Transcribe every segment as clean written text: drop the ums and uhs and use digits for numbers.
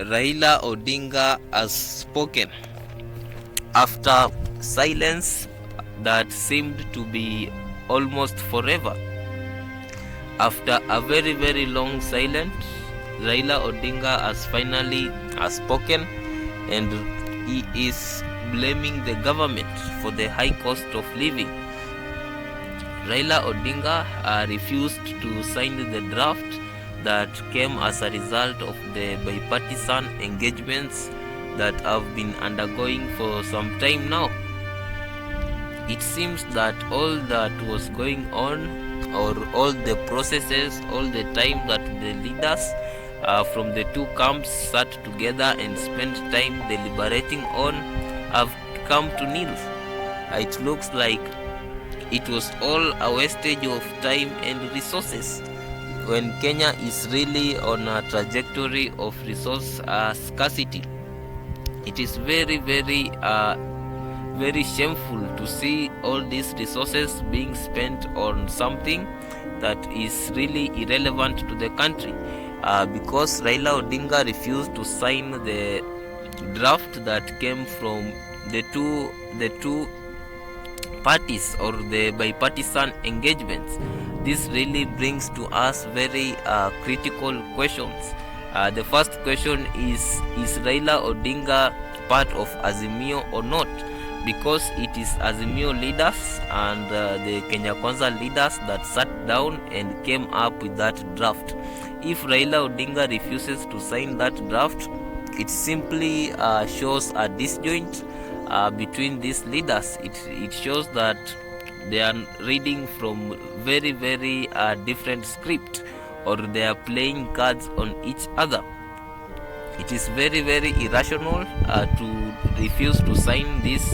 Raila Odinga has spoken after silence that seemed to be almost forever. After a very, very long silence, Raila Odinga has finally spoken, and he is blaming the government for the high cost of living. Raila Odinga refused to sign the draft that came as a result of the bipartisan engagements that have been undergoing for some time now. It seems that all that was going on, or all the processes, all the time that the leaders from the two camps sat together and spent time deliberating on, have come to nil. It looks like it was all a wastage of time and resources, when Kenya is really on a trajectory of resource scarcity. It is very, very shameful to see all these resources being spent on something that is really irrelevant to the country, because Raila Odinga refused to sign the draft that came from the two parties, or the bipartisan engagements. This really brings to us very critical questions. The first question is Raila Odinga part of Azimio or not? Because it is Azimio leaders and the Kenya Kwanza leaders that sat down and came up with that draft. If Raila Odinga refuses to sign that draft, it simply shows a disjoint between these leaders. It shows that they are reading from very, very different script, or they are playing cards on each other. It is very, very irrational to refuse to sign these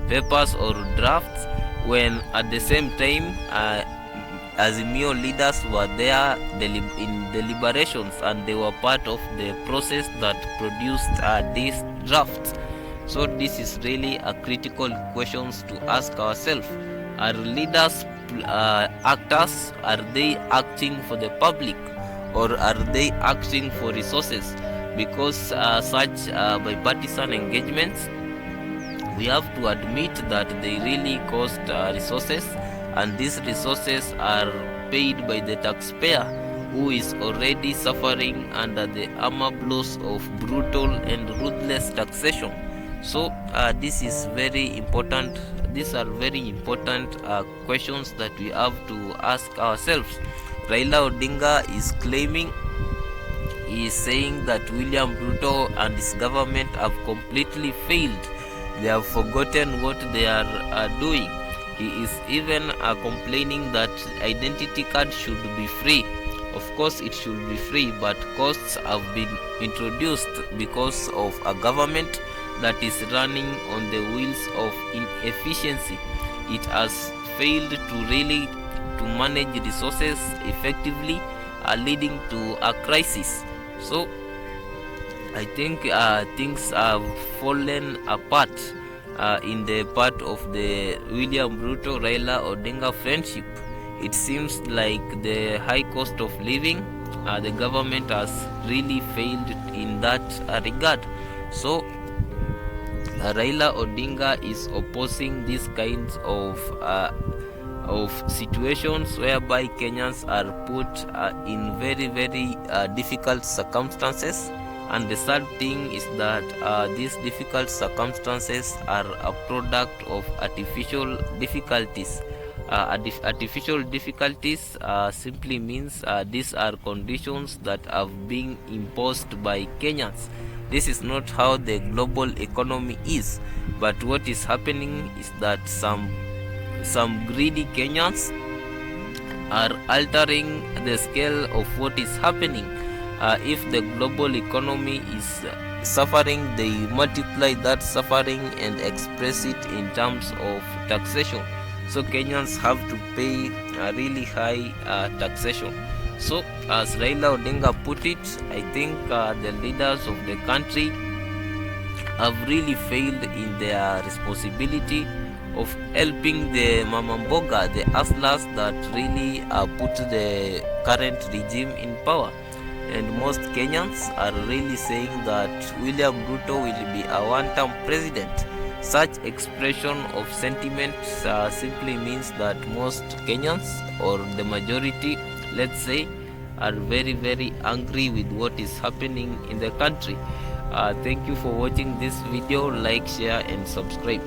papers or drafts, when at the same time Azimio leaders were there in deliberations, and they were part of the process that produced these drafts. So this is really a critical question to ask ourselves. Are leaders actors? Are they acting for the public, or are they acting for resources? Because such bipartisan engagements, we have to admit that they really cost resources, and these resources are paid by the taxpayer, who is already suffering under the armor blows of brutal and ruthless taxation. So this is very important. These are very important questions that we have to ask ourselves. Raila Odinga is claiming, he is saying that William Ruto and his government have completely failed. They have forgotten what they are doing. He is even complaining that identity card should be free. Of course it should be free, but costs have been introduced because of a government that is running on the wheels of inefficiency. It has failed to manage resources effectively, leading to a crisis. So I think things have fallen apart in the part of the William Ruto Raila Odinga friendship. It seems like the high cost of living, the government has really failed in that regard. So Raila Odinga is opposing these kinds of situations whereby Kenyans are put in very, very difficult circumstances. And the sad thing is that these difficult circumstances are a product of artificial difficulties. Artificial difficulties simply means these are conditions that have been imposed by Kenyans. This is not how the global economy is, but what is happening is that some greedy Kenyans are altering the scale of what is happening. If the global economy is suffering, they multiply that suffering and express it in terms of taxation. So Kenyans have to pay a really high taxation. So as Raila Odinga put it, I think the leaders of the country have really failed in their responsibility of helping the Mama Mboga, the hustlers that really put the current regime in power. and most Kenyans are really saying that William Ruto will be a one-term president. Such expression of sentiment simply means that most Kenyans, or the majority, let's say, are very very angry with what is happening in the country. Thank you for watching this video. Like, share and subscribe.